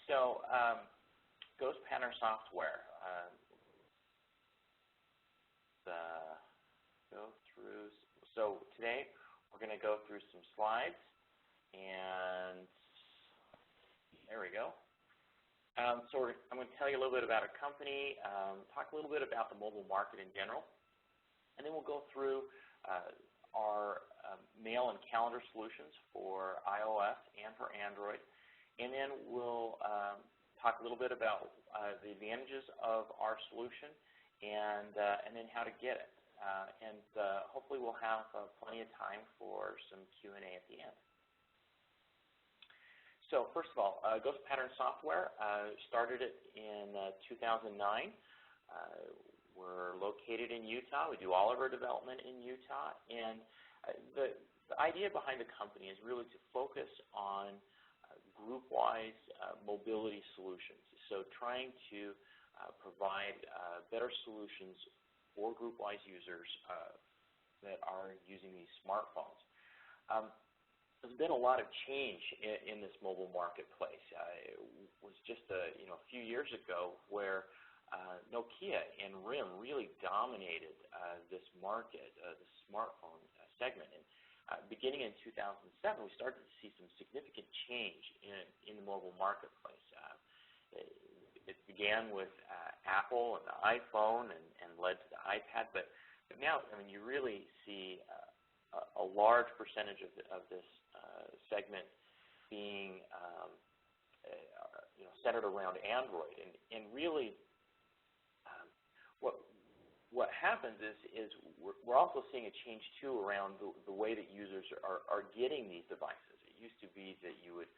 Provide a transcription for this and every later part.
So Ghostpattern software. Go through. So today we're going to go through some slides, and there we go. So I'm going to tell you a little bit about our company, talk a little bit about the mobile market in general, and then we'll go through our mail and calendar solutions for iOS and for Android, and then we'll talk a little bit about the advantages of our solution and then how to get it. And hopefully we'll have plenty of time for some Q&A at the end. So first of all, Ghostpattern software, started it in 2009. We're located in Utah. We do all of our development in Utah. And the idea behind the company is really to focus on group-wise mobility solutions. So trying to provide better solutions for group-wise users that are using these smartphones. There's been a lot of change in this mobile marketplace. It was just a few years ago where Nokia and RIM really dominated this market, the smartphone segment. And beginning in 2007, we started to see some significant change in the mobile marketplace. It began with Apple and the iPhone and led to the iPad, but now, I mean, you really see a large percentage of this segment being centered around Android. And really, what happens is we're also seeing a change too around the way that users are getting these devices. It used to be that you'd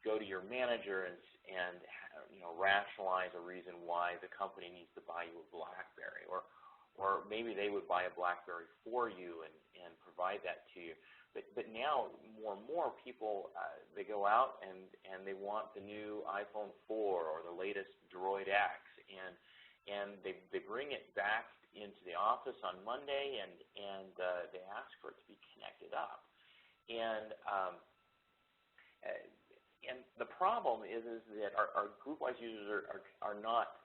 go to your manager and rationalize a reason why the company needs to buy you a BlackBerry, or maybe they would buy a BlackBerry for you and provide that to you. But now more and more people they go out and they want the new iPhone 4 or the latest Droid X, and they bring it back into the office on Monday and they ask for it to be connected up. And the problem is that our group-wise users are not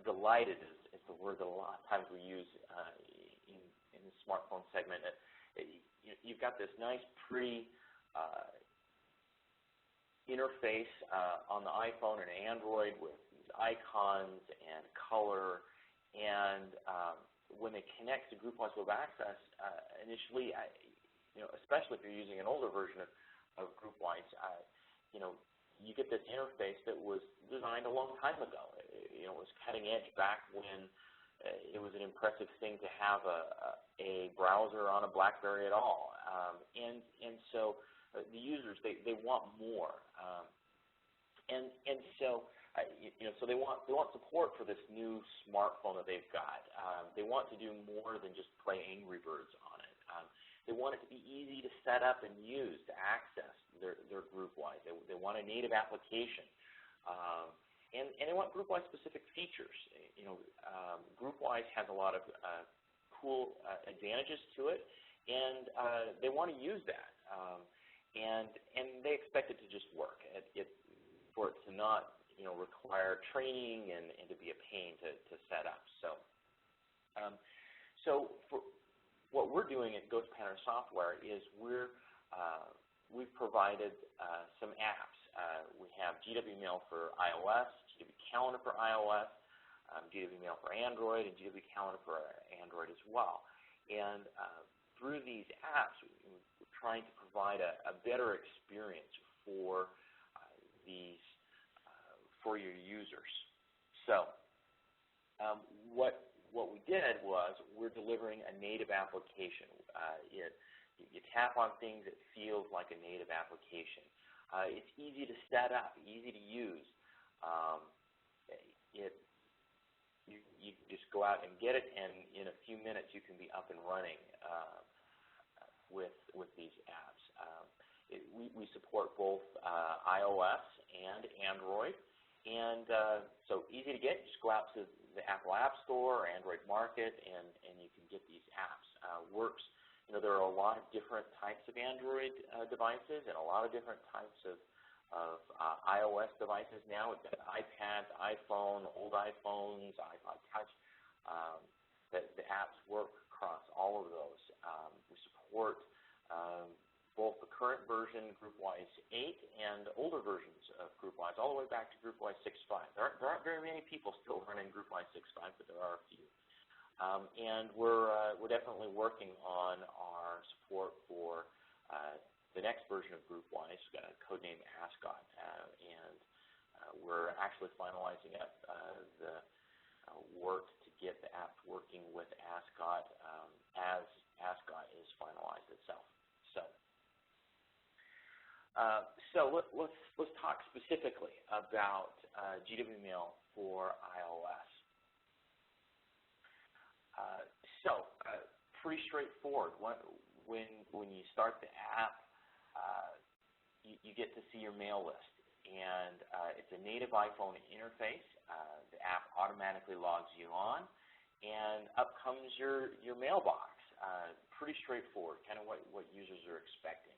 delighted, is the word that a lot of times we use in the smartphone segment. You've got this nice, pretty interface on the iPhone and Android with these icons and color, and when they connect to GroupWise Web Access, initially, especially if you're using an older version of GroupWise, you get this interface that was designed a long time ago. It was cutting edge back when it was an impressive thing to have a browser on a BlackBerry at all. And so the users, they want more. So they want support for this new smartphone that they've got. They want to do more than just play Angry Birds on it. They want it to be easy to set up and use, to access their GroupWise. They want a native application. And they want GroupWise specific features. GroupWise has a lot of cool advantages to it, and they want to use that. And they expect it to just work, for it to not require training and to be a pain to set up. So for what we're doing at Ghostpattern Software is we've provided some apps. We have GW Mail for iOS, GW Calendar for iOS, GW Mail for Android, and GW Calendar for Android as well. And through these apps, we're trying to provide a better experience for for your users. So what we did was we're delivering a native application. You tap on things, it feels like a native application. It's easy to set up, easy to use. You just go out and get it, and in a few minutes you can be up and running with these apps. We support both iOS and Android, and so easy to get. Just go out to the Apple App Store or Android Market, and you can get these apps. Works. There are a lot of different types of Android devices and a lot of different types of iOS devices now. We've got iPads, iPhone, old iPhones, iPod Touch. The apps work across all of those. We support both the current version, GroupWise 8, and older versions of GroupWise, all the way back to GroupWise 6.5. There aren't very many people still running GroupWise 6.5, but there are a few. And we're definitely working on our support for the next version of GroupWise, codenamed Ascot, and we're actually finalizing up the work to get the app working with Ascot as Ascot is finalized itself. So let's talk specifically about GWMail for iOS. Pretty straightforward. When you start the app, you get to see your mail list, and it's a native iPhone interface. The app automatically logs you on, and up comes your mailbox. Pretty straightforward, kind of what users are expecting.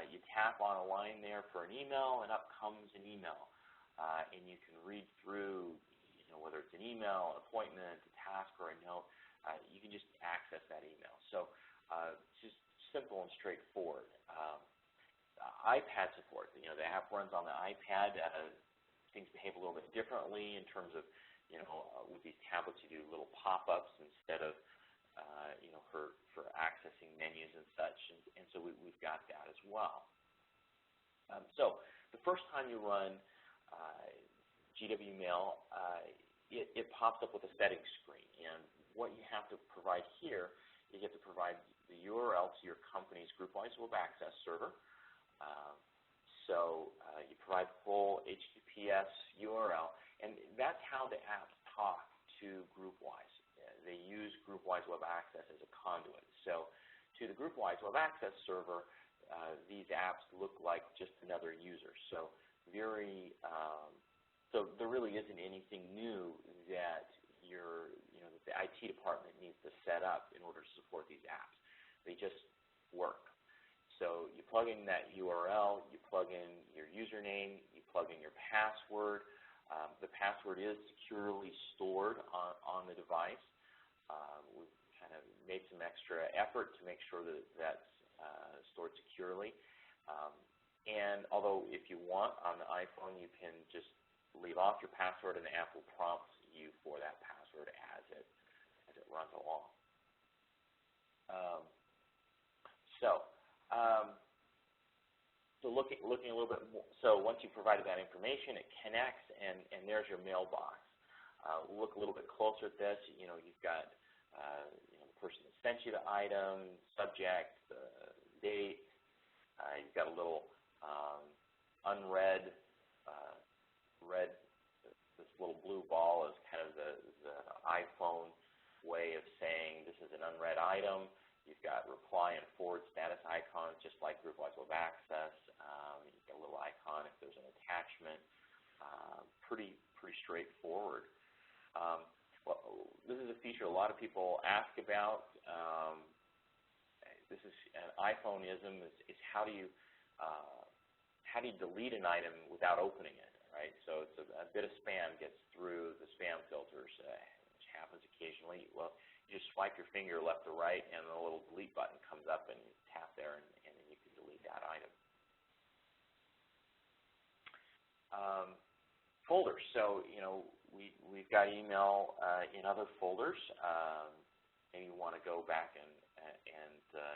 You tap on a line there for an email, and up comes an email, and you can read through, whether it's an email, an appointment, a task, or a note. You can just access that email. So it's just simple and straightforward. iPad support, the app runs on the iPad. Things behave a little bit differently in terms of, with these tablets you do little pop-ups instead of, for accessing menus and such. And so we've got that as well. So the first time you run GWMail, it pops up with a settings screen. And what you have to provide here is you have to provide the URL to your company's GroupWise Web Access server. You provide full HTTPS URL, and that's how the apps talk to GroupWise. They use GroupWise Web Access as a conduit. So to the GroupWise Web Access server, these apps look like just another user. So there really isn't anything new that the IT department needs to set up in order to support these apps. They just work. So you plug in that URL, you plug in your username, you plug in your password. The password is securely stored on the device. We've kind of made some extra effort to make sure that that's stored securely. And although if you want on the iPhone, you can just leave off your password and the app will prompt you for that password as it runs along. So looking a little bit more, so once you've provided that information, it connects, and there's your mailbox. We'll look a little bit closer at this. You've got the person that sent you the item, subject, the date. You've got a little unread, this little blue ball is kind of the iPhone way of saying this is an unread item. You've got reply and forward status icons, just like GroupWise Web Access. You've got a little icon if there's an attachment. Pretty straightforward. Well, this is a feature a lot of people ask about. This is an iPhone-ism. Is how do you delete an item without opening it, right? So it's a bit of spam gets through the spam filters, which happens occasionally. Well, you just swipe your finger left or right, and a little delete button comes up, and you tap there, and then you can delete that item. Folders. So we've got email in other folders. Maybe you want to go back and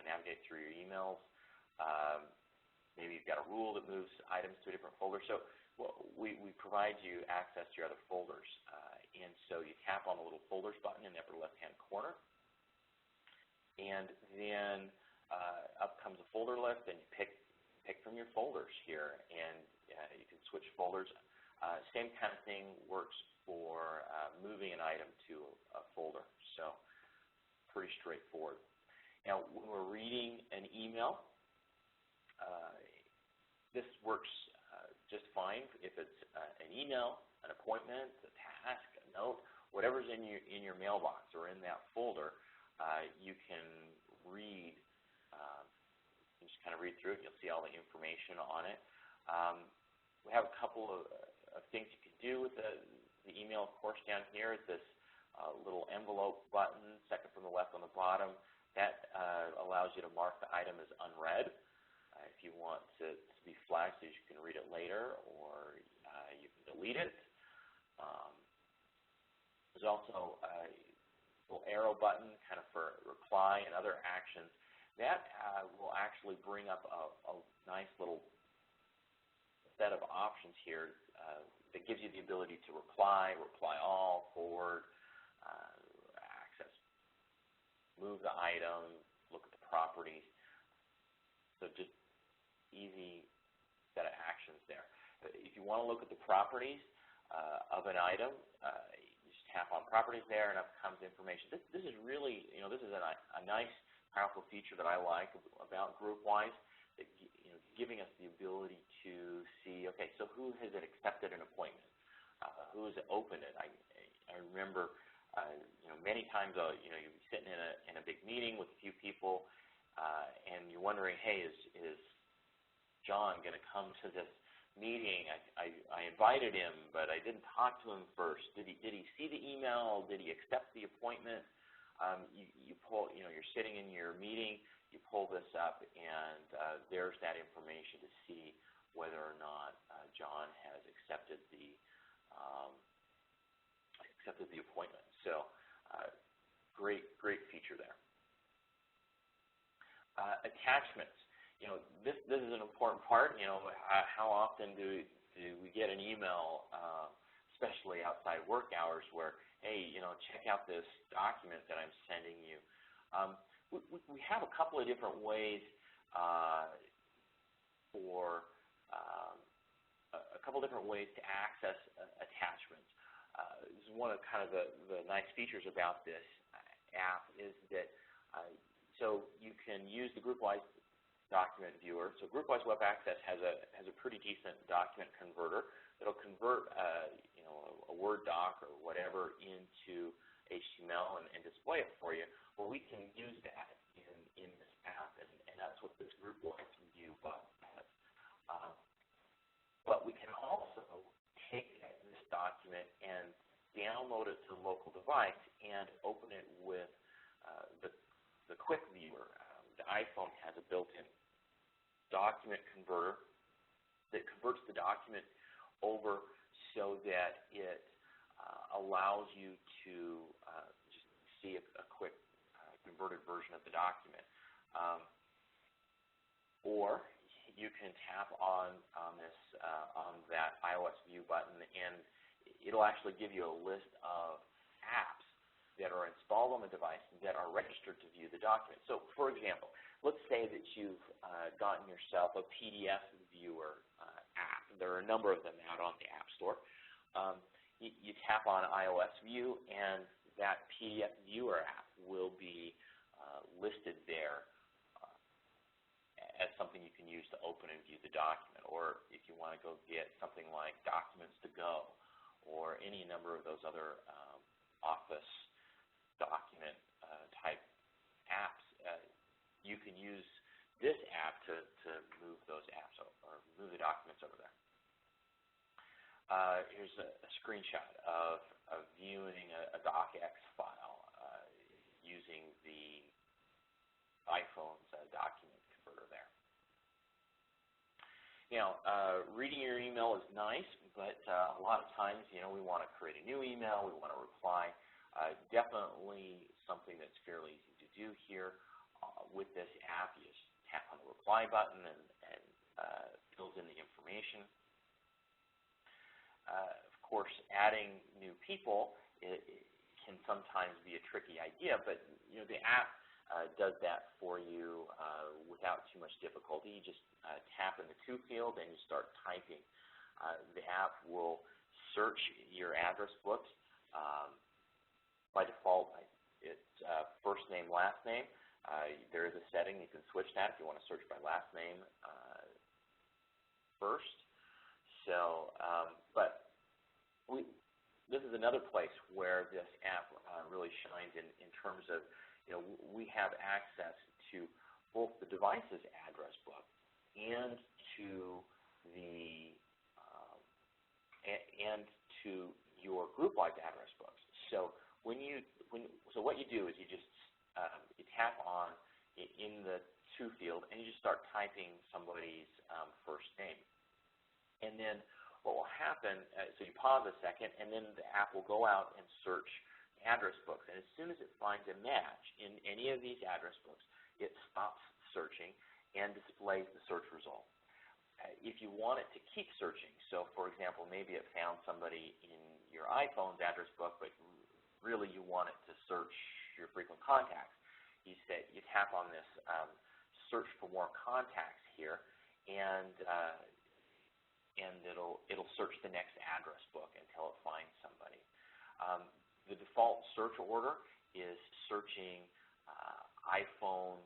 navigate through your emails. Maybe you've got a rule that moves items to a different folder. So we provide you access to your other folders. And so you tap on the little folders button in the upper left-hand corner. And then up comes a folder list, and you pick from your folders here. And you can switch folders. Same kind of thing works for moving an item to a folder. So pretty straightforward. Now, when we're reading an email, this works just fine if it's an email, an appointment, a task, a note, whatever's in your mailbox or in that folder. You can read. You just kind of read through it. You'll see all the information on it. We have a couple of things you can do with the email. Of course, down here is this little envelope button, second from the left on the bottom. That allows you to mark the item as unread. If you want to be flagged so you can read it later, or you can delete it. There's also a little arrow button kind of for reply and other actions. That will actually bring up a nice little set of options here that gives you the ability to reply all, forward, access, move the item, look at the properties. So just easy set of actions there. If you want to look at the properties of an item, you just tap on properties there, and up comes information. This is really, this is a nice, powerful feature that I like about GroupWise, that, giving us the ability to see, okay, so who has accepted an appointment? Who has opened it? I remember, many times, you'll be sitting in a big meeting with a few people, and you're wondering, hey, is John going to come to this meeting? I invited him, but I didn't talk to him first. Did he see the email? Did he accept the appointment? You pull, you're sitting in your meeting, you pull this up, and there's that information to see whether or not John has accepted the appointment. So great feature there. Attachments. This is an important part. How often do we get an email, especially outside work hours, where, hey, check out this document that I'm sending you. We have a couple of different ways to access attachments. This is one of kind of the nice features about this app is that so you can use the GroupWise document viewer. So GroupWise Web Access has a pretty decent document converter that'll convert a Word doc or whatever into HTML and display it for you. Well, we can use that in this app, and that's what this GroupWise view button has. But we can also take this document and download it to the local device and open it with the quick viewer. The iPhone has a built-in document converter that converts the document over so that it allows you to just see a quick converted version of the document. Or you can tap on that iOS view button, and it'll actually give you a list of apps that are installed on the device that are registered to view the document. So, for example, let's say that you've gotten yourself a PDF viewer app. There are a number of them out on the App Store. You tap on iOS View, and that PDF viewer app will be listed there as something you can use to open and view the document. Or if you want to go get something like Documents to Go or any number of those other Office document type apps, you can use this app to move those apps or move the documents over there. Here's a screenshot of viewing a Docx file using the iPhone's document converter there. Reading your email is nice, but a lot of times, we want to create a new email, we want to reply. Definitely something that's fairly easy to do here. With this app, you just tap on the reply button and fills in the information. Of course, adding new people it can sometimes be a tricky idea, but the app does that for you without too much difficulty. You just tap in the to field and you start typing. The app will search your address books. By default, it's first name, last name. There is a setting you can switch that if you want to search by last name first. So, but this is another place where this app really shines in terms of, we have access to both the device's address book and to the and to your GroupWise address books. So what you do is you just you tap on in the to field, and you just start typing somebody's first name. And then what will happen, so you pause a second, and then the app will go out and search address books. And as soon as it finds a match in any of these address books, it stops searching and displays the search result. If you want it to keep searching, so for example, maybe it found somebody in your iPhone's address book, but really you want it to search your frequent contacts, you tap on this search for more contacts here, and it'll search the next address book until it finds somebody. The default search order is searching iPhone,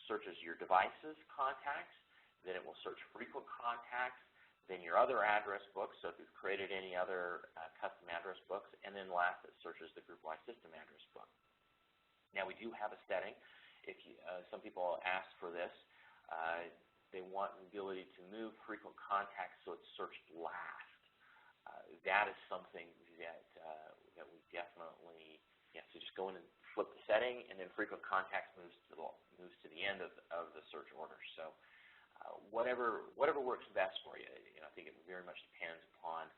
searches your device's contacts, then it will search frequent contacts, then your other address books, so if you've created any other custom address books, and then last it searches the GroupWise system address book. Now we do have a setting. If you, some people ask for this, they want the ability to move frequent contacts so it's searched last. That is something that we definitely, so just go in and flip the setting, and then frequent contacts moves to the end of the search order. So whatever works best for you. I think it very much depends upon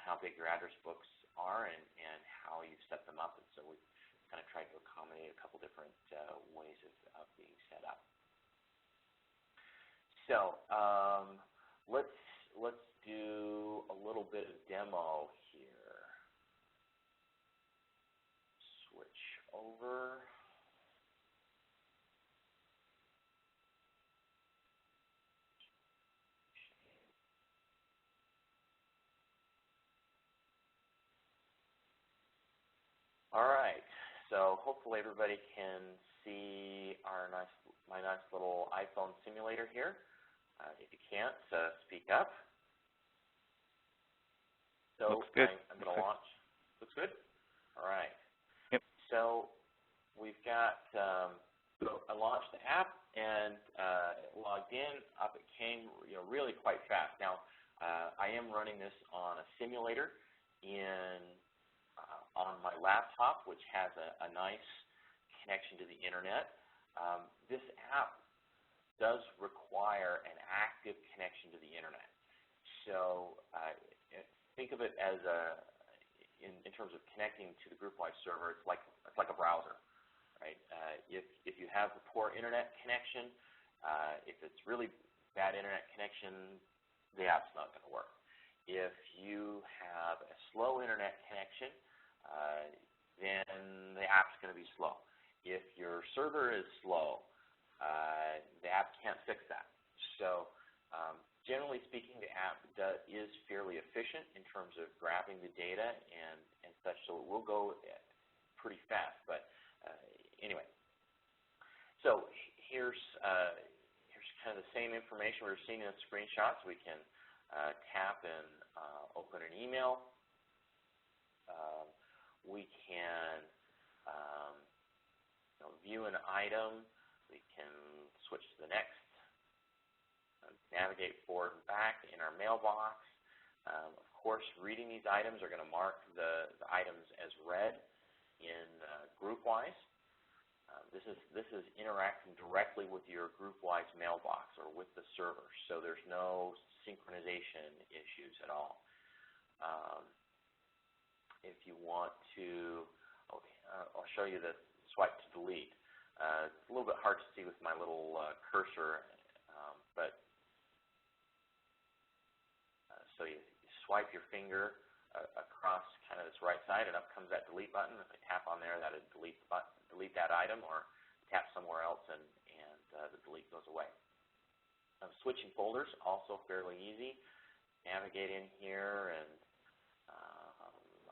how big your address books are and how you've set them up. And so we've kind of tried to accommodate a couple different ways of being set up. So let's do a little bit of demo here. Switch over. All right. So hopefully everybody can see my nice little iPhone simulator here. If you can't, speak up. So looks good. I'm going to launch. Looks good? All right. Yep. So we've got, I launched the app and logged in. Up it came really quite fast. Now, I am running this on a simulator on my laptop, which has a nice connection to the internet. This app does require an active connection to the internet. So think of it as in terms of connecting to the GroupWise server, it's like a browser, right? If you have a poor internet connection, if it's really bad internet connection, the app's not going to work. If you have a slow internet connection, then the app's going to be slow. If your server is slow, the app can't fix that. So generally speaking, the app is fairly efficient in terms of grabbing the data and such, so it will go pretty fast. But anyway, so here's kind of the same information we were seeing in the screenshots. We can tap and open an email. We can view an item. We can switch to the next, navigate forward and back in our mailbox. Of course, reading these items are going to mark the items as read in GroupWise. This is interacting directly with your GroupWise mailbox or with the server, so there's no synchronization issues at all. If you want to, I'll show you the swipe to delete. It's a little bit hard to see with my little cursor, but so you swipe your finger across kind of this right side, and up comes that delete button. If I tap on there, that'll delete that item, or tap somewhere else, and the delete goes away. Switching folders, also fairly easy. Navigate in here, and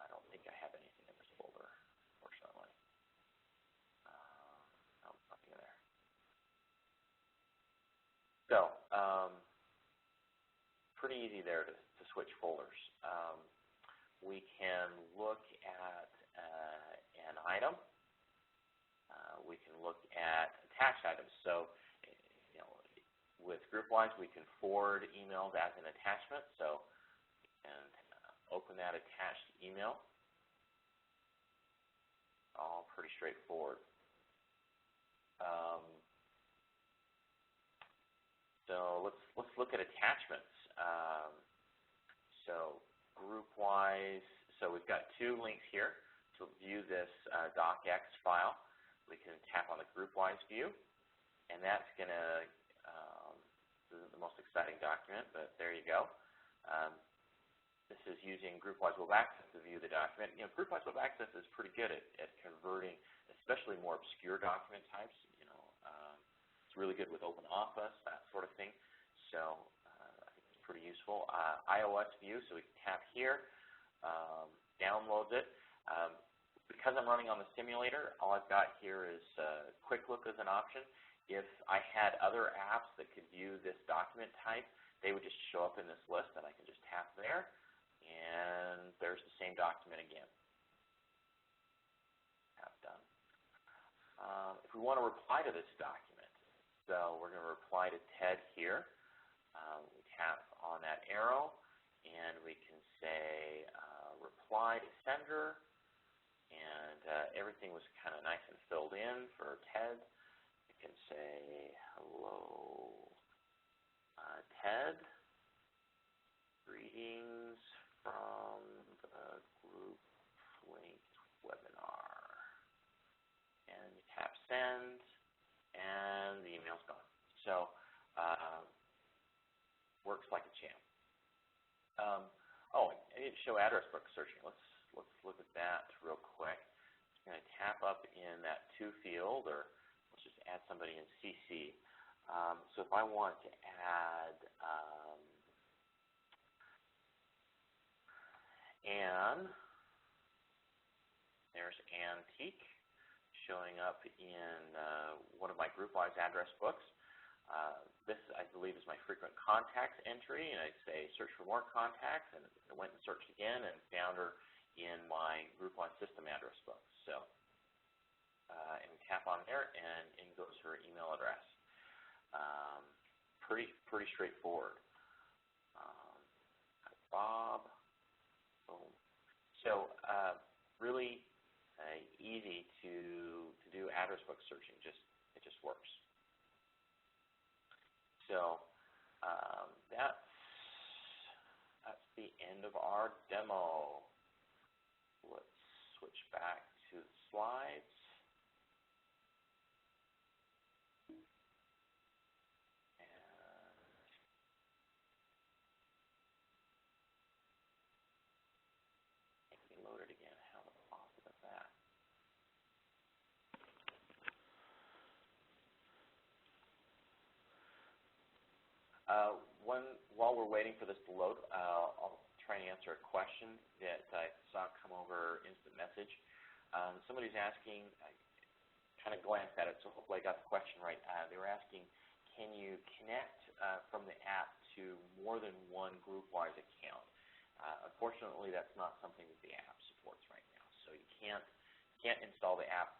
I don't think I have anything in this folder, unfortunately. No, nothing there. So, pretty easy there to switch folders. We can look at an item. We can look at attached items. So, with GroupWise, we can forward emails as an attachment. So, that attached email. All pretty straightforward. So let's look at attachments. So GroupWise. So we've got two links here to view this Docx file. We can tap on the GroupWise view, and that's going to, this isn't the most exciting document, but there you go. This is using GroupWise Web Access to view the document. You know, GroupWise Web Access is pretty good at converting, especially more obscure document types. You know, it's really good with OpenOffice, that sort of thing. So I think it's pretty useful. iOS view, so we can tap here, downloads it. Because I'm running on the simulator, all I've got here is Quick Look as an option. If I had other apps that could view this document type, they would just show up in this list, and I can just tap there, and there's the same document again. Tap done. If we want to reply to this document, so we're going to reply to Ted here. We tap on that arrow, and we can say reply to sender. And everything was kind of nice and filled in for Ted. You can say, hello, Ted. Greetings from the GroupLink webinar. And you tap send, and the email's gone. So works like a champ. Oh, I didn't show address book searching. Let's look at that real quick. I'm going to tap up in that to field, or let's just add somebody in CC. So if I want to add Anne, there's Antique showing up in one of my GroupWise address books. This, I believe, is my frequent contacts entry, and I say search for more contacts, and I went and searched again and found her in my GroupWise system address book. So, and we tap on there, and in goes her email address. Pretty straightforward. Bob, boom. So, really easy to do address book searching. It just works. So that's the end of our demo. Let's switch back to the slides. And make me load it again. How awesome is that? While we're waiting for this to load, I'll try and answer a question that I saw come over instant message. Somebody's asking, I kind of glanced at it, so hopefully I got the question right. They were asking, can you connect from the app to more than one GroupWise account? Unfortunately, that's not something that the app supports right now. So you can't install the app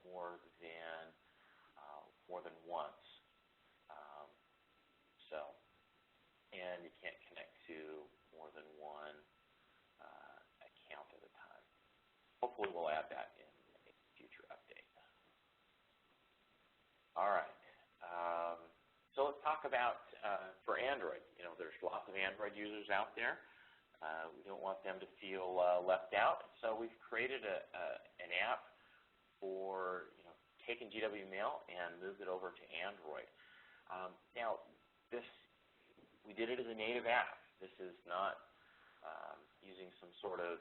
more than once. And you can't connect to more than one account at a time. Hopefully we'll add that in a future update. All right. So let's talk about for Android. You know, there's lots of Android users out there. We don't want them to feel left out. So we've created an app for taking GW Mail and moved it over to Android. Now, we did it as a native app. This is not using some sort of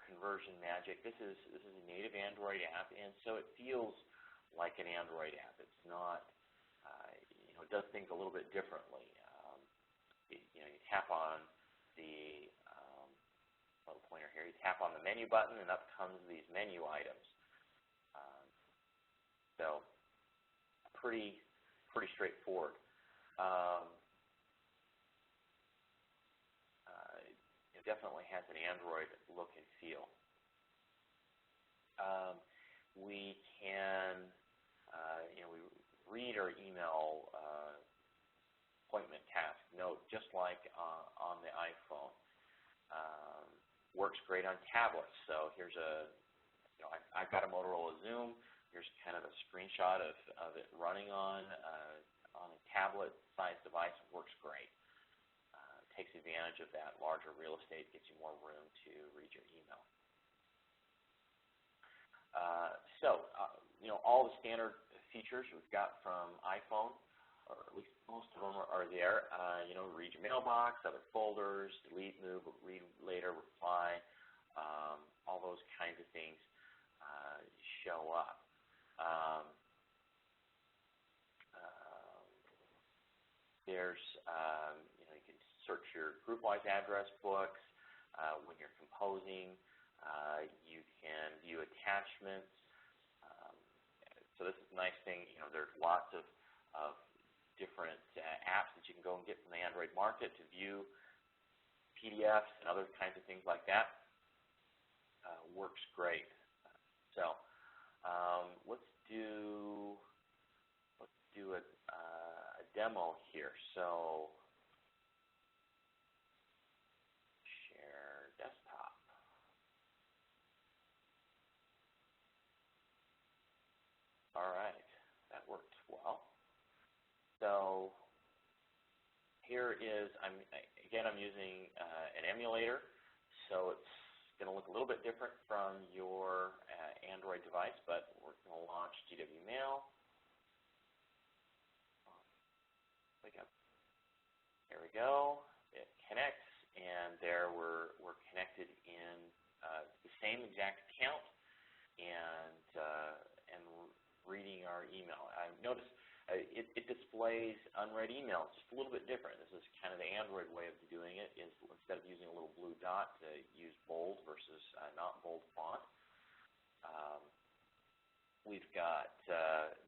conversion magic. This is a native Android app, and so it feels like an Android app. It's not. It does things a little bit differently. You tap on the little pointer here. You tap on the menu button, and up comes these menu items. So pretty straightforward. It definitely has an Android look and feel. We can, we read our email appointment task note just like on the iPhone. works great on tablets. So here's I've got a Motorola Zoom. Here's kind of a screenshot of it running on a tablet-sized device. It works great. Takes advantage of that larger real estate, gets you more room to read your email. All the standard features we've got from iPhone, or at least most of them are there. Read your mailbox, other folders, delete, move, read later, reply, all those kinds of things show up. There's, you can search your GroupWise address books when you're composing. You can view attachments. So this is a nice thing. There's lots of different apps that you can go and get from the Android market to view PDFs and other kinds of things like that. Works great. So let's do a demo here. So share desktop. All right, that worked well. So here is, I'm using an emulator, so it's going to look a little bit different from your Android device, but we're going to launch GWMail. There we go. It connects, and there we're connected in the same exact account and reading our email. I noticed it displays unread emails just a little bit different. This is kind of the Android way of doing it, is instead of using a little blue dot to use bold versus not bold font. We've got,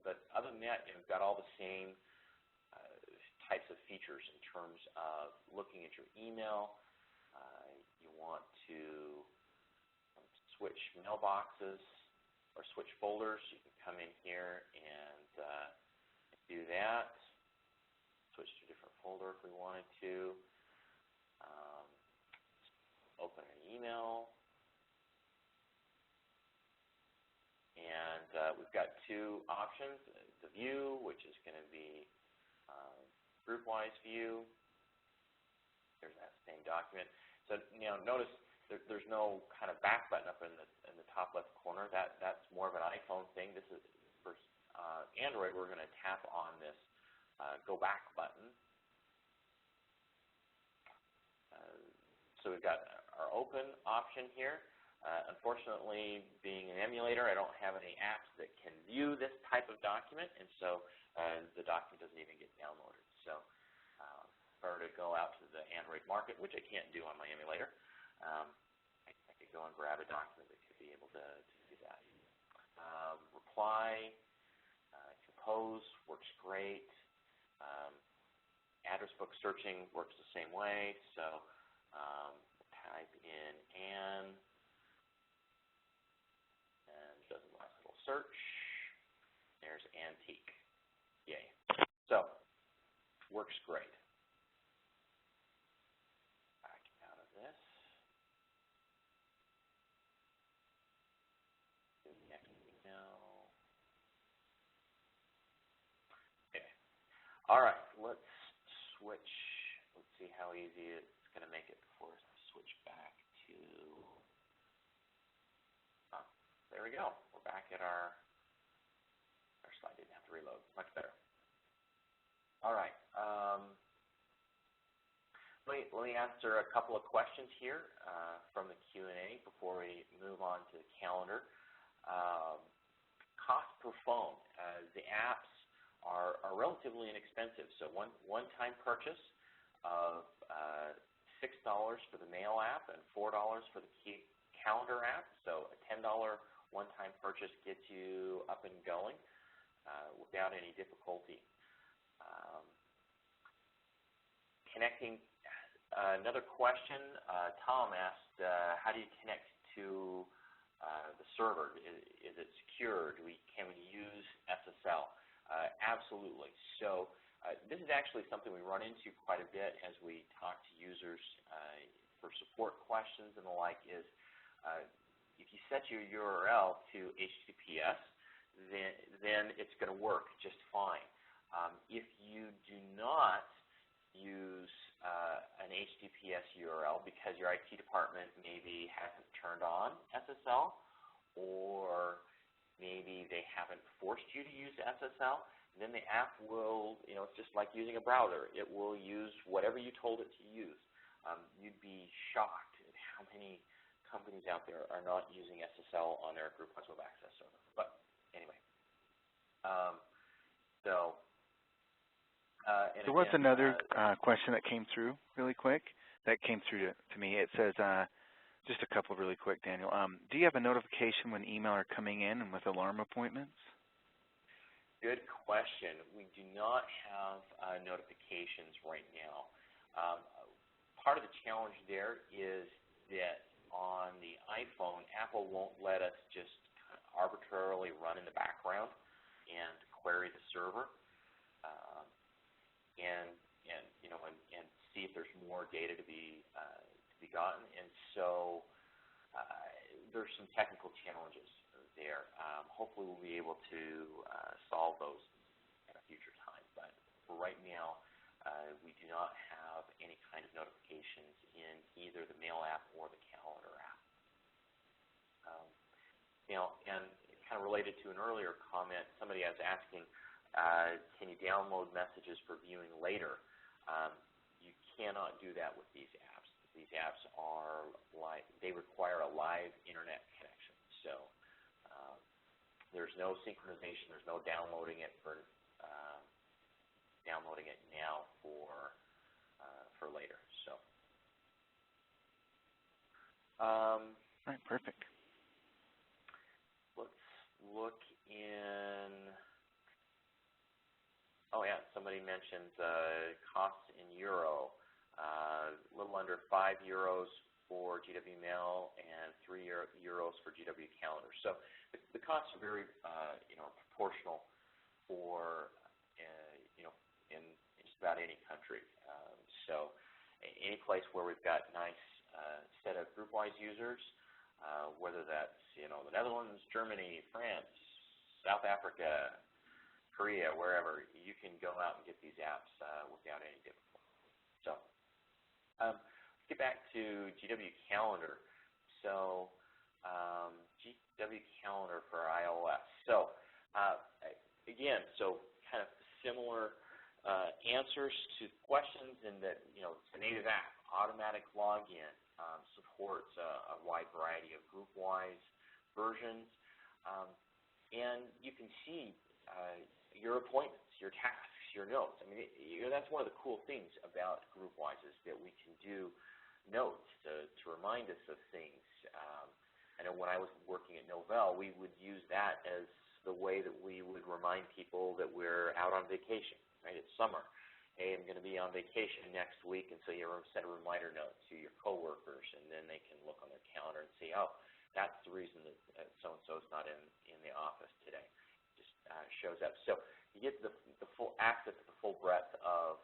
but other than that, we've got all the same types of features in terms of looking at your email. You want to switch mailboxes or switch folders. You can come in here and do that. Switch to a different folder if we wanted to. Open an email. And we've got two options. The view, which is going to be GroupWise view. There's that same document. So notice there's no kind of back button up in the top left corner. That's more of an iPhone thing. This is for Android. We're going to tap on this go back button. So we've got our open option here. Unfortunately, being an emulator, I don't have any apps that can view this type of document, and so the document doesn't even get downloaded. So if I were to go out to the Android market, which I can't do on my emulator, I could go and grab a document that could be able to do that. Reply, compose, works great. Address book searching works the same way. So type in Ann, and does a nice little search. There's antique. Yay. So works great. Back out of this. Do the next email. Okay. All right. Let's switch. Let's see how easy it's going to make it for us to switch back to. There we go. We're back at our slide. Didn't have to reload. Much better. All right. Let me answer a couple of questions here from the Q&A before we move on to the calendar. Cost per phone. The apps are relatively inexpensive. So one-time purchase of $6 for the mail app and $4 for the calendar app. So a $10 one-time purchase gets you up and going without any difficulty. Connecting, another question, Tom asked, how do you connect to the server? Is it secure? Can we use SSL? Absolutely. So this is actually something we run into quite a bit as we talk to users for support questions and the like is if you set your URL to HTTPS, then it's going to work just fine. If you do not use an HTTPS URL because your IT department maybe hasn't turned on SSL, or maybe they haven't forced you to use SSL, then the app will, it's just like using a browser. It will use whatever you told it to use. You'd be shocked at how many companies out there are not using SSL on their GroupWise Web Access server. But anyway, there was another question that came through really quick. That came through to me. It says, just a couple really quick, Daniel. Do you have a notification when email are coming in and with alarm appointments? Good question. We do not have notifications right now. Part of the challenge there is that on the iPhone, Apple won't let us just arbitrarily run in the background and query the server and see if there's more data to be gotten. And so there's some technical challenges there. Hopefully we'll be able to solve those at a future time. But for right now, we do not have any kind of notifications in either the Mail app or the Calendar app. And kind of related to an earlier comment, somebody was asking, can you download messages for viewing later? You cannot do that with these apps. These apps are they require a live internet connection. So there's no synchronization. There's no downloading it now for later. So. All right, perfect. Let's look in. Oh yeah, somebody mentions costs in euro. A little under €5 for GW Mail and €3 for GW Calendar. So the costs are very proportional for in just about any country. So any place where we've got nice set of GroupWise users, whether that's the Netherlands, Germany, France, South Africa, Korea, wherever, you can go out and get these apps without any difficulty. So let's get back to GW Calendar. So GW Calendar for iOS. So again, kind of similar answers to questions in that it's a native app, automatic login, supports a wide variety of GroupWise versions, and you can see your appointments, your tasks, your notes. I mean, that's one of the cool things about GroupWise is that we can do notes to remind us of things. I know when I was working at Novell, we would use that as the way that we would remind people that we're out on vacation, right? It's summer. Hey, I'm going to be on vacation next week, and so you send a reminder note to your coworkers, and then they can look on their calendar and see, oh, that's the reason that so-and-so is not in the office today. Just shows up. So you get the full access to the full breadth of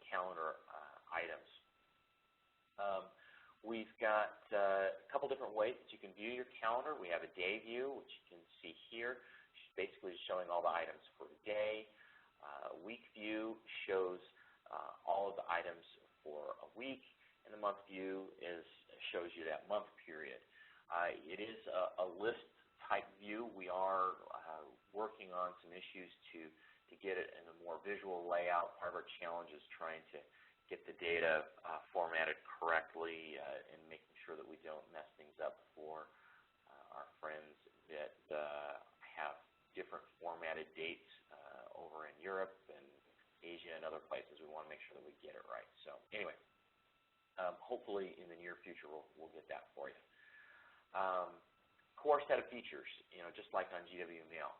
calendar items. We've got a couple different ways that you can view your calendar. We have a day view, which you can see here, which is basically showing all the items for the day. Week view shows all of the items for a week, and the month view shows you that month period. It is a list type view. We are working on some issues to get it in a more visual layout. Part of our challenge is trying to get the data formatted correctly and making sure that we don't mess things up for our friends that have different formatted dates over in Europe and Asia and other places. We want to make sure that we get it right. So anyway, hopefully in the near future we'll get that for you. Core set of features, just like on GW Mail.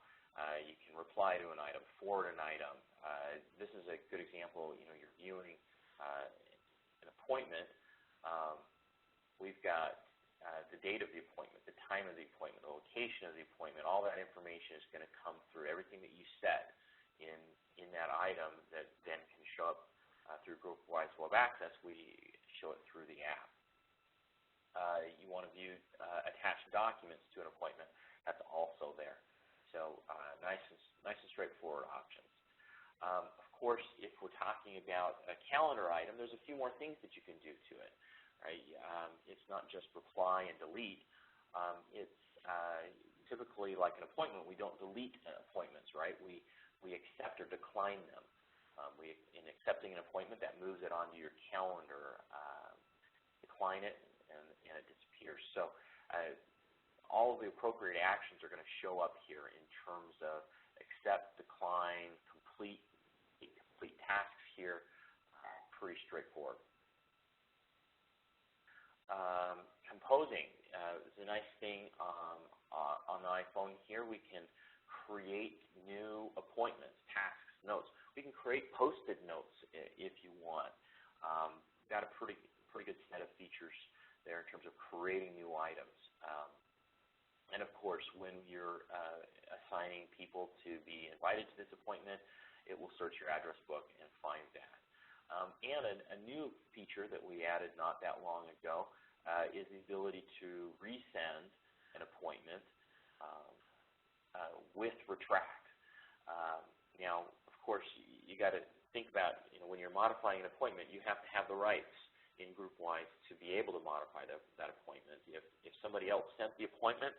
You can reply to an item, forward an item. This is a good example. You're viewing an appointment. We've got the date of the appointment, the time of the appointment, the location of the appointment. All that information is going to come through. Everything that you set in that item that then can show up through GroupWise Web Access, we show it through the app. You want to view attached documents to an appointment. That's also there. So nice and straightforward options. Of course, if we're talking about a calendar item, there's a few more things that you can do to it. Right? It's not just reply and delete. It's typically like an appointment. We don't delete appointments, right? We accept or decline them. In accepting an appointment, that moves it onto your calendar. Decline it, and it disappears. So all of the appropriate actions are going to show up here in terms of accept, decline, complete tasks here. Pretty straightforward. Composing is a nice thing on the iPhone here. We can create new appointments, tasks, notes. We can create post-it notes if you want. Got a pretty good set of features there in terms of creating new items. And of course, when you're assigning people to be invited to this appointment, it will search your address book and find that. And a new feature that we added not that long ago is the ability to resend an appointment with Retract. Now, of course, you got to think about, when you're modifying an appointment, you have to have the rights in GroupWise to be able to modify that appointment. If somebody else sent the appointment,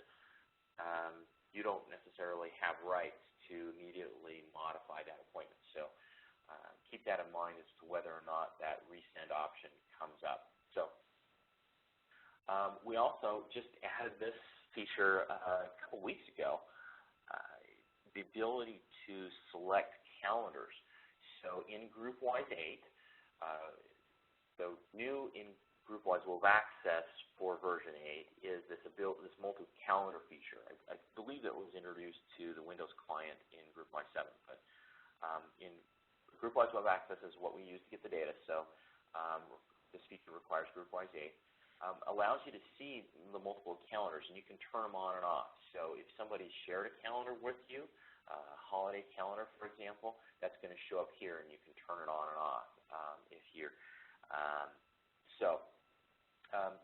you don't necessarily have rights to immediately modify that appointment. So keep that in mind as to whether or not that resend option comes up. So we also just added this feature a couple weeks ago, the ability to select calendars. So in GroupWise 8, so new in GroupWise Web Access for version 8 is this multi-calendar feature. I believe it was introduced to the Windows client in GroupWise 7, but in GroupWise Web Access is what we use to get the data. So this feature requires GroupWise 8. Allows you to see the multiple calendars, and you can turn them on and off. So if somebody shared a calendar with you, a holiday calendar, for example, that's going to show up here, and you can turn it on and off if you're.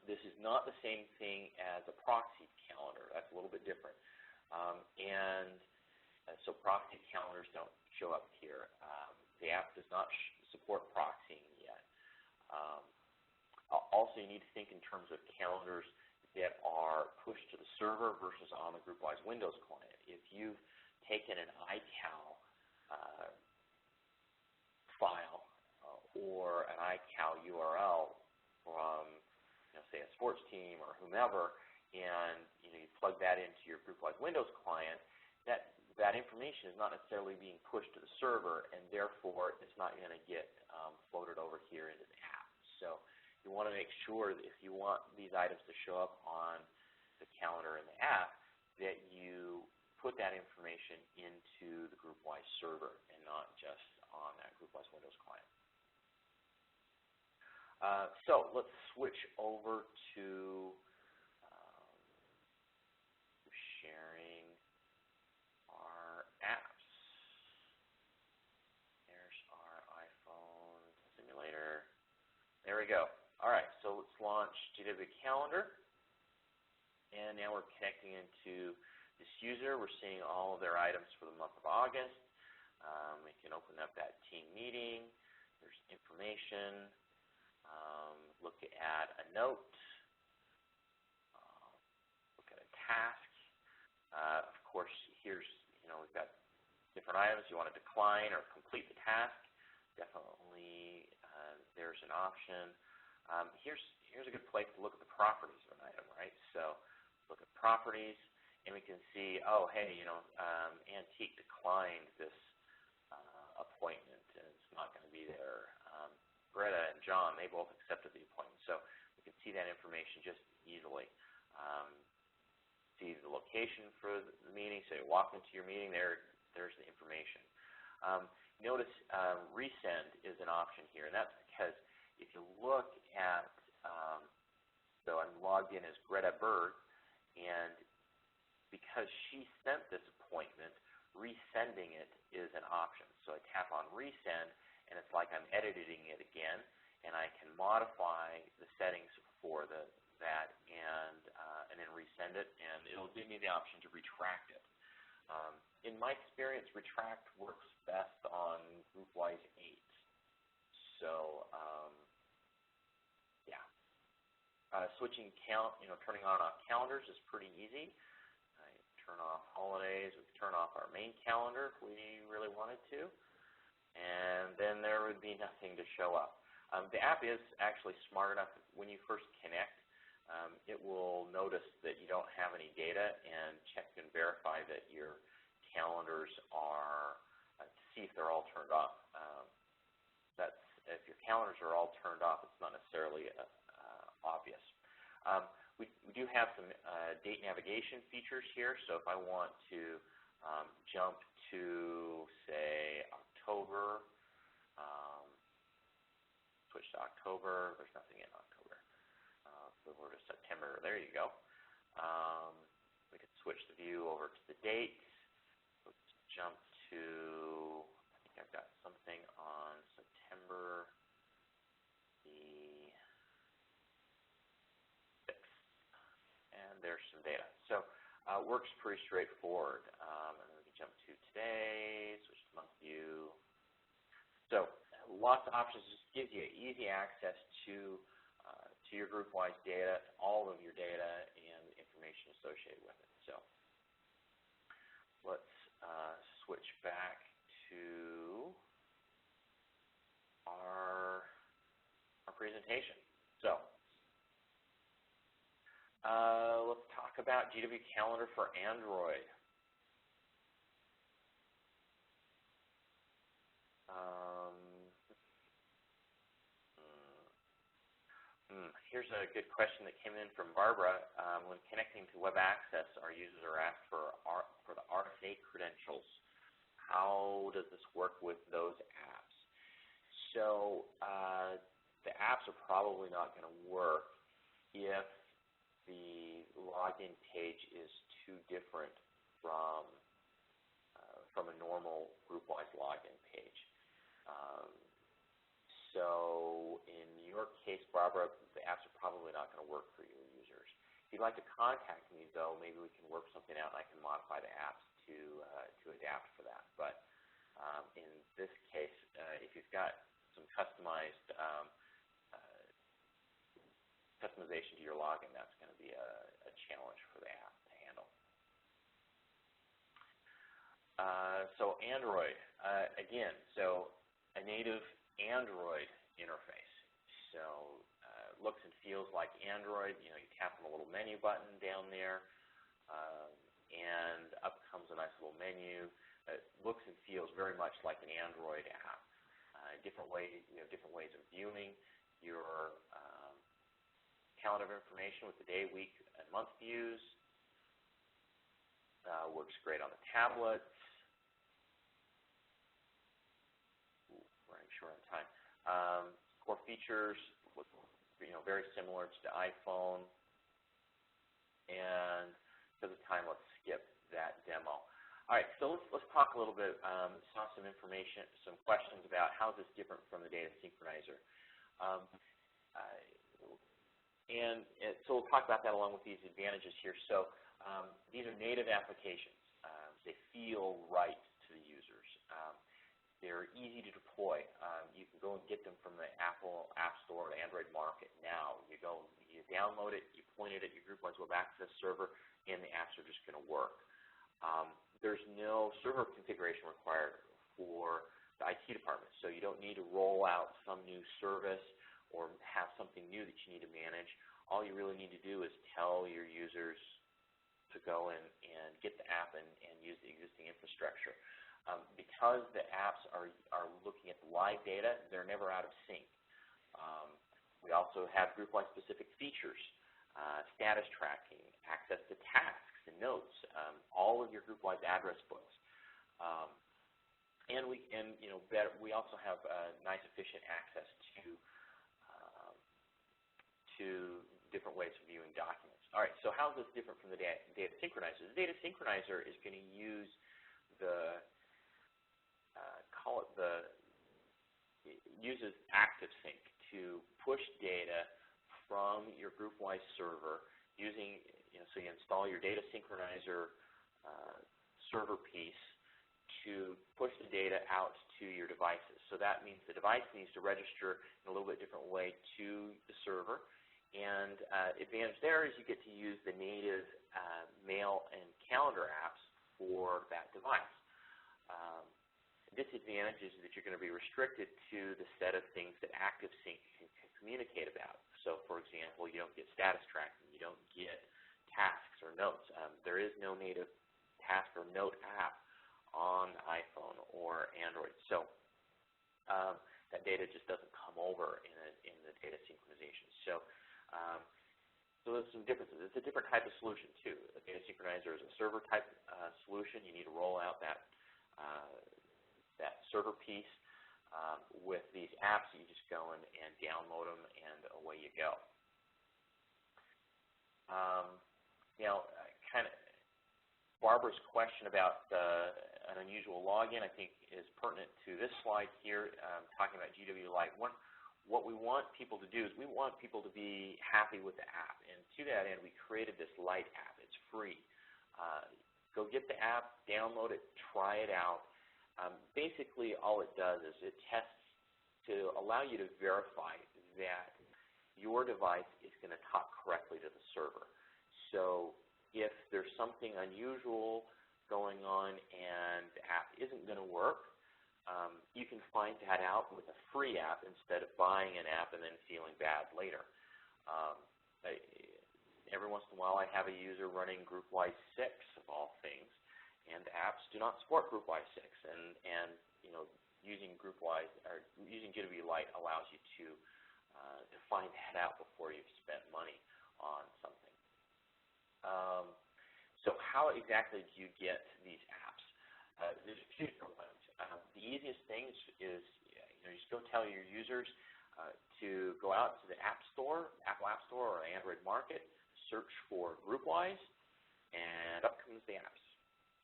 This is not the same thing as a proxy calendar. That's a little bit different. So proxy calendars don't show up here. The app does not support proxying yet. Also, you need to think in terms of calendars that are pushed to the server versus on the GroupWise Windows client. If you've taken an iCal file or an iCal URL from, say, a sports team or whomever, and you plug that into your GroupWise Windows client, that information is not necessarily being pushed to the server, and therefore it's not going to get floated over here into the app. So you want to make sure that if you want these items to show up on the calendar in the app, that you put that information into the GroupWise server and not just on that GroupWise Windows client. So let's switch over to sharing our apps. There's our iPhone simulator. There we go. All right, so let's launch GW Calendar. And now we're connecting into this user. We're seeing all of their items for the month of August. We can open up that team meeting. There's information. Look at a note. Look at a task. Of course, here's, we've got different items. You want to decline or complete the task. Definitely, there's an option. Here's a good place to look at the properties of an item, right? So look at properties, and we can see, oh, hey, Antique declined this appointment, and it's not going to be there. Greta and John, they both accepted the appointment. So we can see that information just easily. See the location for the meeting. So you walk into your meeting, there's the information. Notice Resend is an option here, and that's because if you look at, so I'm logged in as Greta Bird, and because she sent this appointment, resending it is an option. So I tap on Resend, and it's like I'm editing it again, and I can modify the settings for that and then resend it, and it'll give me the option to retract it. In my experience, Retract works best on GroupWise 8. So, yeah. Switching turning on and off calendars is pretty easy. I turn off holidays. We can turn off our main calendar if we really wanted to, and then there would be nothing to show up. The app is actually smart enough. When you first connect, it will notice that you don't have any data and check and verify that your calendars are, to see if they're all turned off. If your calendars are all turned off, it's not necessarily obvious. We do have some date navigation features here, so if I want to jump to, say, October, switch to October, there's nothing in October. Over to September, there you go. We could switch the view over to the date. Let's jump to, I think I've got something on September the 6th, and there's some data. So it works pretty straightforward. And then we can jump to today, switch to month view. So lots of options. Just gives you easy access to your GroupWise data, all of your data, and information associated with it. So let's switch back to our presentation. So let's talk about GW Calendar for Android. Here's a good question that came in from Barbara. When connecting to web access, our users are asked for the RSA credentials. How does this work with those apps? So the apps are probably not going to work if the login page is too different from a normal GroupWise login page. So in your case, Barbara, the apps are probably not going to work for your users. If you'd like to contact me, though, maybe we can work something out and I can modify the apps to adapt for that. But in this case, if you've got some customization to your login, that's going to be a challenge for the app to handle. So Android, again, so a native Android interface. So looks and feels like Android. You tap on the little menu button down there, and up comes a nice little menu. It looks and feels very much like an Android app. Different ways of viewing your calendar information with the day, week, and month views. Works great on the tablet. Running short on time. Core features look, very similar to the iPhone. And because of time, let's skip that demo. All right, so let's talk a little bit. Saw some information, some questions about how is this different from the Data Synchronizer. So we'll talk about that along with these advantages here. So these are native applications. They feel right to the users. They're easy to deploy. You can go and get them from the Apple App Store or the Android Market now. You download it, you point it at your GroupWise Web Access server, and the apps are just going to work. There's no server configuration required for the IT department, so you don't need to roll out some new service or have something new that you need to manage. All you really need to do is tell your users to go and get the app and use the existing infrastructure. Because the apps are looking at the live data, they're never out of sync. We also have GroupWise specific features, status tracking, access to tasks and notes, all of your GroupWise address books. And we also have nice efficient access to different ways of viewing documents. All right, so how is this different from the Data Synchronizer? The Data Synchronizer is going to use it uses ActiveSync to push data from your GroupWise server using, so you install your Data Synchronizer server piece to push the data out to your devices. So that means the device needs to register in a little bit different way to the server. And advantage there is you get to use the native mail and calendar apps for that device. Disadvantage is that you're going to be restricted to the set of things that ActiveSync can communicate about. So, for example, you don't get status tracking, you don't get tasks or notes. There is no native task or note app on iPhone or Android. So that data just doesn't come over in the data synchronization. So there's some differences. It's a different type of solution, too. The Data Synchronizer is a server-type solution. You need to roll out that server piece. With these apps, you just go in and download them, and away you go. Kind of Barbara's question about an unusual login, I think, is pertinent to this slide here, talking about GW Lite. What we want people to do is we want people to be happy with the app. And to that end, we created this Lite app. It's free. Go get the app, download it, try it out. Basically, all it does is it tests to allow you to verify that your device is going to talk correctly to the server. So if there's something unusual going on and the app isn't going to work, you can find that out with a free app instead of buying an app and then feeling bad later. Every once in a while I have a user running GroupWise 6 of all things, and the apps do not support GroupWise 6, and using GroupWise or using GW Lite allows you to find that out before you've spent money on something. So how exactly do you get these apps? There's a few different ones. The easiest thing is you just go tell your users to go out to the App Store, Apple App Store or Android Market, search for GroupWise, and up comes the apps.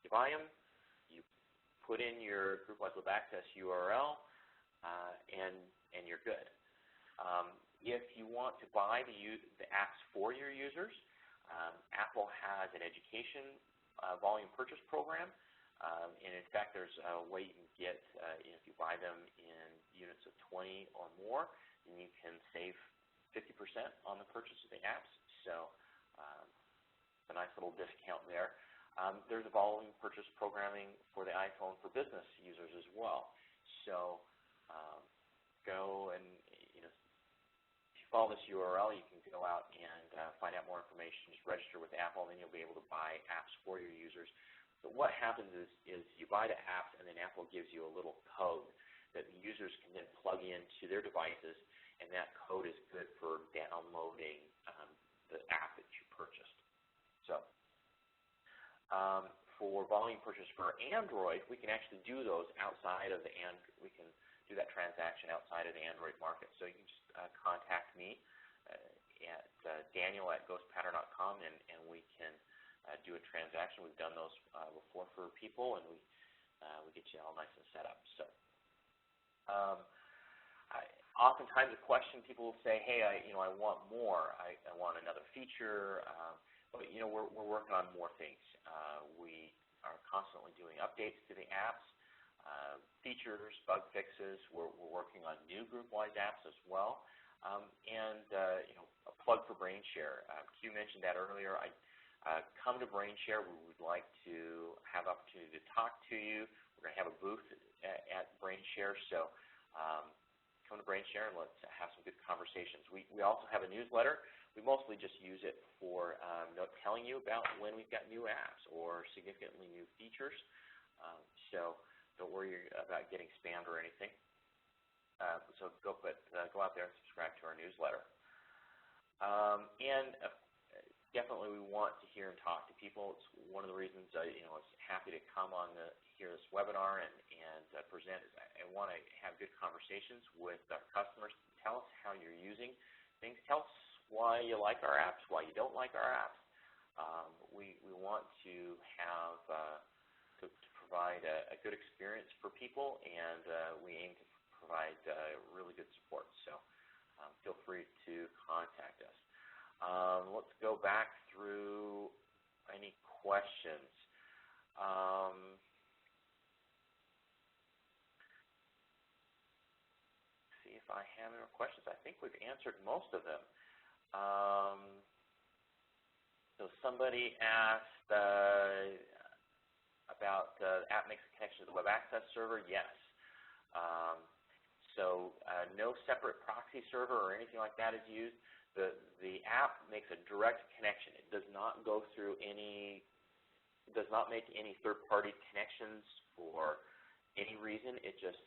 You buy them, you put in your GroupWise Web Access URL, and you're good. If you want to buy the apps for your users, Apple has an education volume purchase program, and in fact, there's a way you can get, if you buy them in units of 20 or more, then you can save 50% on the purchase of the apps. So it's a nice little discount there. There's a volume purchase programming for the iPhone for business users as well. So go and if you follow this URL, you can go out and find out more information. Just register with Apple, and then you'll be able to buy apps for your users. But what happens is you buy the apps, and then Apple gives you a little code that the users can then plug into their devices, and that code is good for downloading the app that you purchased. So for volume purchase for Android, we can actually do those outside of we can do that transaction outside of the Android market. So you can just contact me at daniel@ghostpattern.com, and we can do a transaction. We've done those before for people, and we get you all nice and set up. So oftentimes a question people will say, hey, I want more. I want another feature. But we're working on more things. We are constantly doing updates to the apps, features, bug fixes. We're working on new GroupWise apps as well, and a plug for BrainShare. Q mentioned that earlier. Come to BrainShare. We would like to have opportunity to talk to you. We're going to have a booth at BrainShare, so come to BrainShare and let's have some good conversations. We also have a newsletter. We mostly just use it for telling you about when we've got new apps or significantly new features. So don't worry about getting spammed or anything. So go out there and subscribe to our newsletter. And definitely we want to hear and talk to people. It's one of the reasons I was happy to come on hear this webinar and present. I want to have good conversations with our customers. Tell us how you're using things. Tell us why you like our apps, why you don't like our apps. We want to have to provide a good experience for people, and we aim to provide really good support. So feel free to contact us. Let's go back through any questions. See if I have any more questions. I think we've answered most of them. So somebody asked about the app makes a connection to the web access server. Yes. So no separate proxy server or anything like that is used. The app makes a direct connection. It does not go through does not make any third-party connections for any reason. It just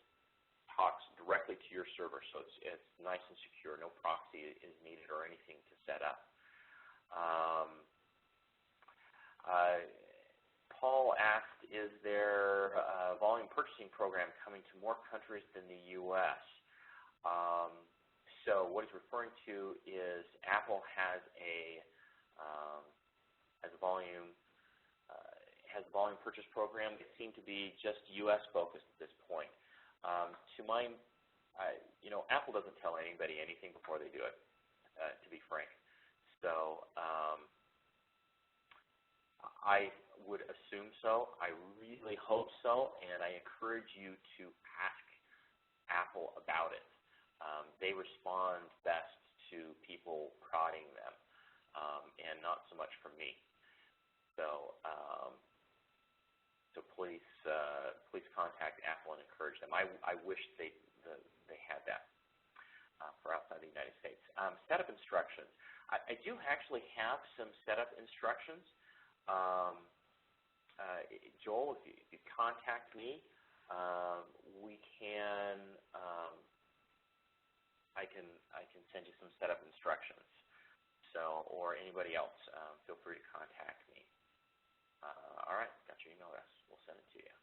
talks directly to your server, so it's nice and secure. No proxy is needed or anything to set up. Paul asked, is there a volume purchasing program coming to more countries than the U.S.? So what he's referring to is Apple has a volume purchase program. It seemed to be just U.S. focused at this point. To my, Apple doesn't tell anybody anything before they do it, to be frank. So I would assume so. I really hope so, and I encourage you to ask Apple about it. They respond best to people prodding them, and not so much from me. So, please contact Apple and encourage them. I wish they had that for outside the United States. Setup instructions. I do actually have some setup instructions. Joel, if you contact me, we can. I can send you some setup instructions. So, or anybody else, feel free to contact me. All right, got your email address. We'll send it to you.